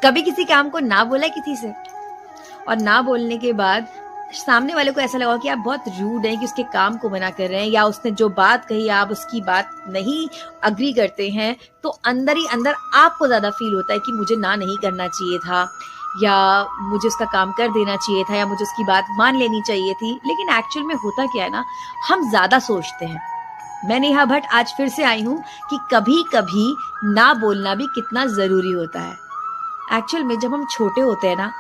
कभी किसी काम को ना बोला किसी से, और ना बोलने के बाद सामने वाले को ऐसा लगा कि आप बहुत रूड हैं कि उसके काम को मना कर रहे हैं, या उसने जो बात कही आप उसकी बात नहीं अग्री करते हैं, तो अंदर ही अंदर आपको ज्यादा फील होता है कि मुझे ना नहीं करना चाहिए था, या मुझे उसका काम कर देना चाहिए था, या मुझे उसकी बात मान लेनी चाहिए थी। लेकिन एक्चुअल में होता क्या है ना, हम ज्यादा सोचते हैं। मैं नेहा भट्ट आज फिर से आई हूँ कि कभी कभी ना बोलना भी कितना जरूरी होता है। एक्चुअल में जब हम छोटे होते हैं ना,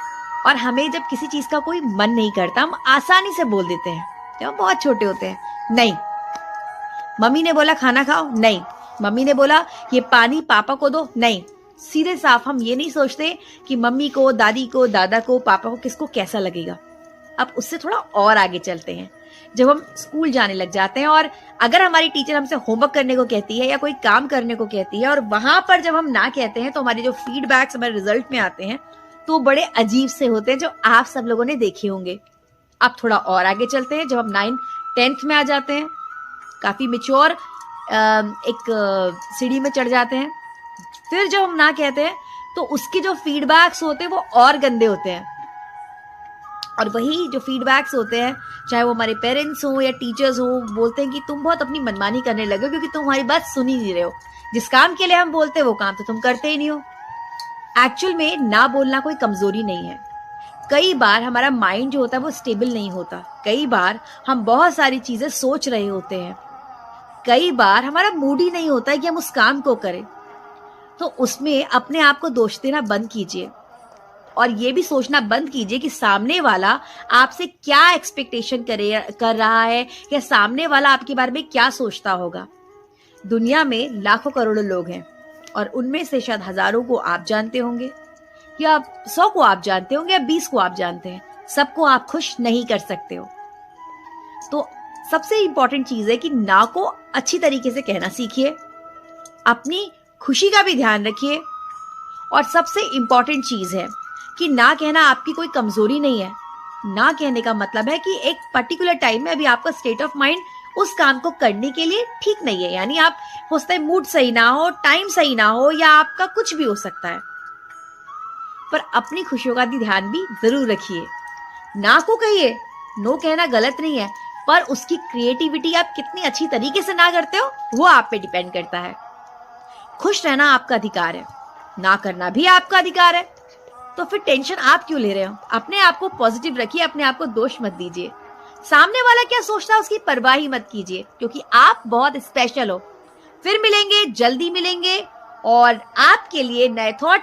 और हमें जब किसी चीज का कोई मन नहीं करता, हम आसानी से बोल देते हैं। जब हम बहुत छोटे होते हैं, नहीं, मम्मी ने बोला खाना खाओ, नहीं, मम्मी ने बोला ये पानी पापा को दो, नहीं, सीधे साफ हम ये नहीं सोचते कि मम्मी को, दादी को, दादा को, पापा को किसको कैसा लगेगा। अब उससे थोड़ा और आगे चलते हैं, जब हम स्कूल जाने लग जाते हैं और अगर हमारी टीचर हमसे होमवर्क करने को कहती है या कोई काम करने को कहती है, और वहां पर जब हम ना कहते हैं तो हमारे जो फीडबैक्स हमारे रिजल्ट में आते हैं तो बड़े अजीब से होते हैं, जो आप सब लोगों ने देखे होंगे। अब थोड़ा और आगे चलते हैं, जब हम 9th-10th में आ जाते हैं, काफी मेच्योर एक सीढ़ी में चढ़ जाते हैं, फिर जब हम ना कहते हैं तो उसके जो फीडबैक्स होते हैं वो और गंदे होते हैं। और वही जो फीडबैक्स होते हैं, चाहे वो हमारे पेरेंट्स हो या टीचर्स हो, बोलते हैं कि तुम बहुत अपनी मनमानी करने लगे हो क्योंकि तुम हमारी बात सुन ही नहीं रहे हो, जिस काम के लिए हम बोलते हैं वो काम तो तुम करते ही नहीं हो। एक्चुअल में ना बोलना कोई कमजोरी नहीं है। कई बार हमारा माइंड जो होता है वो स्टेबल नहीं होता, कई बार हम बहुत सारी चीजें सोच रहे होते हैं, कई बार हमारा मूड ही नहीं होता है कि हम उस काम को करें। तो उसमें अपने आप को दोष देना बंद कीजिए, और ये भी सोचना बंद कीजिए कि सामने वाला आपसे क्या एक्सपेक्टेशन कर रहा है, या सामने वाला आपके बारे में क्या सोचता होगा। दुनिया में लाखों करोड़ों लोग हैं, और उनमें से शायद हजारों को आप जानते होंगे, या 100 को आप जानते होंगे, या 20 को आप जानते हैं। सबको आप खुश नहीं कर सकते हो। तो सबसे इंपॉर्टेंट चीज है कि ना को अच्छी तरीके से कहना सीखिए, अपनी खुशी का भी ध्यान रखिए, और सबसे इंपॉर्टेंट चीज है कि ना कहना आपकी कोई कमजोरी नहीं है। ना कहने का मतलब है कि एक पर्टिकुलर टाइम में अभी आपका स्टेट ऑफ माइंड उस काम को करने के लिए ठीक नहीं है, यानी आप हो सकता है मूड सही ना हो, टाइम सही ना हो, या आपका कुछ भी हो सकता है, पर अपनी खुशियों का भी ध्यान भी जरूर रखिए। ना को कहिए, नो कहना गलत नहीं है, पर उसकी क्रिएटिविटी आप कितनी अच्छी तरीके से ना करते हो वो आप पे डिपेंड करता है। खुश रहना आपका अधिकार है, ना करना भी आपका अधिकार है, तो फिर टेंशन आप क्यों ले रहे हो। अपने आप को पॉजिटिव रखिए, अपने आप को दोष मत दीजिए। सामने वाला क्या सोचता है उसकी परवाह ही मत कीजिए, क्योंकि आप बहुत स्पेशल हो। फिर मिलेंगे, जल्दी मिलेंगे, और आपके लिए नए थॉट